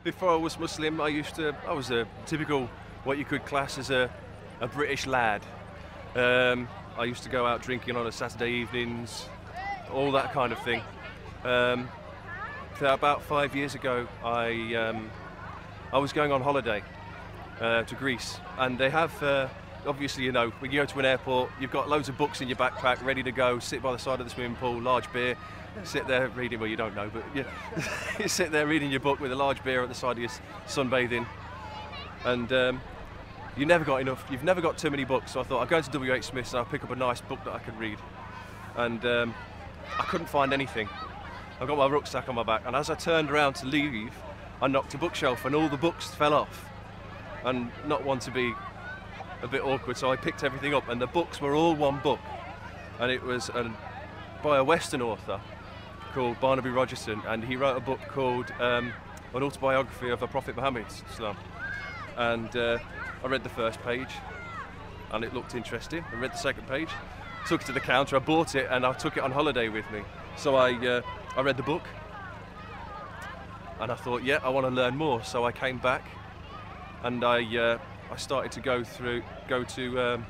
Before I was Muslim, I was a typical, what you could class as a British lad. I used to go out drinking on a Saturday evenings, all that kind of thing. So about 5 years ago, I was going on holiday to Greece, and they have, obviously, you know, when you go to an airport, you've got loads of books in your backpack, ready to go, sit by the side of the swimming pool, large beer, sit there reading, well, you don't know, but you sit there reading your book with a large beer at the side of you, sunbathing, and you never got enough, you've never got too many books, so I thought I'll go to W.H. Smith's and I'll pick up a nice book that I could read, and I couldn't find anything. I got my rucksack on my back, and as I turned around to leave, I knocked a bookshelf and all the books fell off, and not one to be a bit awkward, so I picked everything up, and the books were all one book, and it was by a Western author called Barnaby Rogerson, and he wrote a book called An Autobiography of a Prophet Muhammad, Islam. And I read the first page, and it looked interesting. I read the second page, took it to the counter, I bought it, and I took it on holiday with me. So I read the book, and I thought, yeah, I want to learn more. So I came back, and I started to go to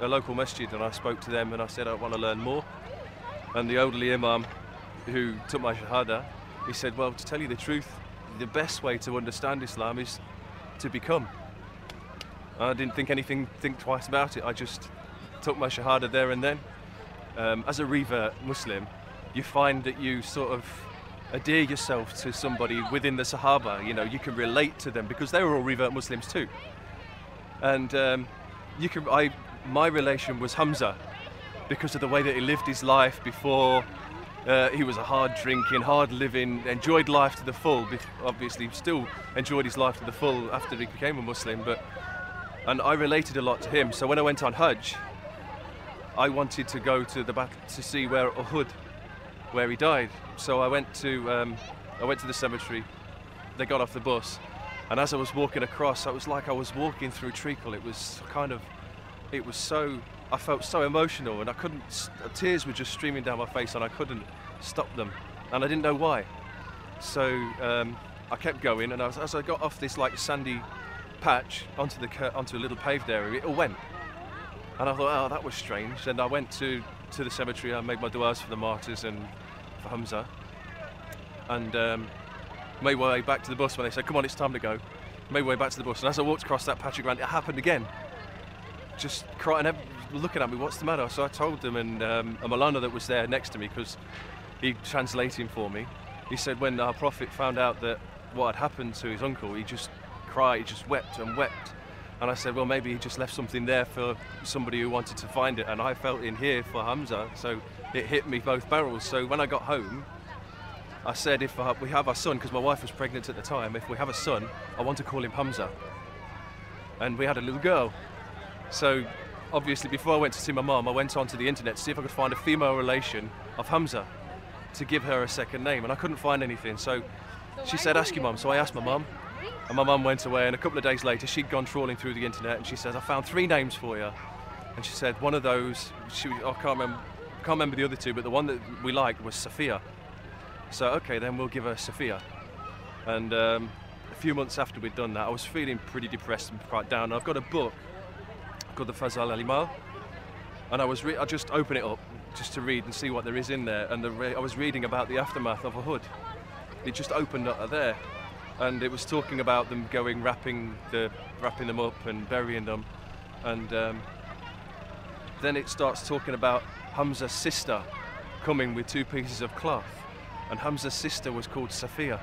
a local masjid, and I spoke to them, and I said I want to learn more. And the elderly imam who took my shahada, he said, well, to tell you the truth, the best way to understand Islam is to become. I didn't think twice about it. I just took my shahada there and then. As a revert Muslim, you find that you sort of adhere yourself to somebody within the Sahaba. You know, you can relate to them because they were all revert Muslims too. And my relation was Hamza because of the way that he lived his life before. He was a hard drinking, hard living, enjoyed life to the full. Obviously, still enjoyed his life to the full after he became a Muslim. And I related a lot to him. So when I went on Hajj, I wanted to go to the battle to see where Uhud, where he died. So I went to the cemetery. They got off the bus, and as I was walking across, it was like I was walking through treacle. I felt so emotional, and tears were just streaming down my face, and I couldn't stop them, and I didn't know why. So I kept going, and as I got off this like sandy patch onto a little paved area, it all went. And I thought, oh, that was strange. And I went to the cemetery, I made my du'as for the martyrs and for Hamza, and made my way back to the bus when they said, come on, it's time to go. Made my way back to the bus, and as I walked across that patch of ground, it happened again. Just crying, looking at me, what's the matter? So I told them, and a Malana that was there next to me, because he translating for me, he said when our Prophet found out that what had happened to his uncle, he just cried, he just wept and wept. And I said, well, maybe he just left something there for somebody who wanted to find it, and I felt in here for Hamza, so it hit me both barrels. So when I got home, I said, if we have our son, because my wife was pregnant at the time, if we have a son, I want to call him Hamza. And we had a little girl. So obviously before I went to see my mum, I went onto the internet to see if I could find a female relation of Hamza to give her a second name, and I couldn't find anything. So she said, ask your mum. So I asked my mum, and my mum went away, and a couple of days later she'd gone trawling through the internet, and she says, I found 3 names for you. And she said one of those, I can't remember the other 2, but the one that we liked was Sophia. So okay, then we'll give her Sophia. And a few months after we'd done that, I was feeling pretty depressed and quite down. I've got a book called the Fazal Al-Imal, and I just open it up just to read and see what there is in there, and I was reading about the aftermath of Uhud. It just opened up there, and it was talking about them going wrapping them up and burying them, and then it starts talking about Hamza's sister coming with 2 pieces of cloth, and Hamza's sister was called Safiya.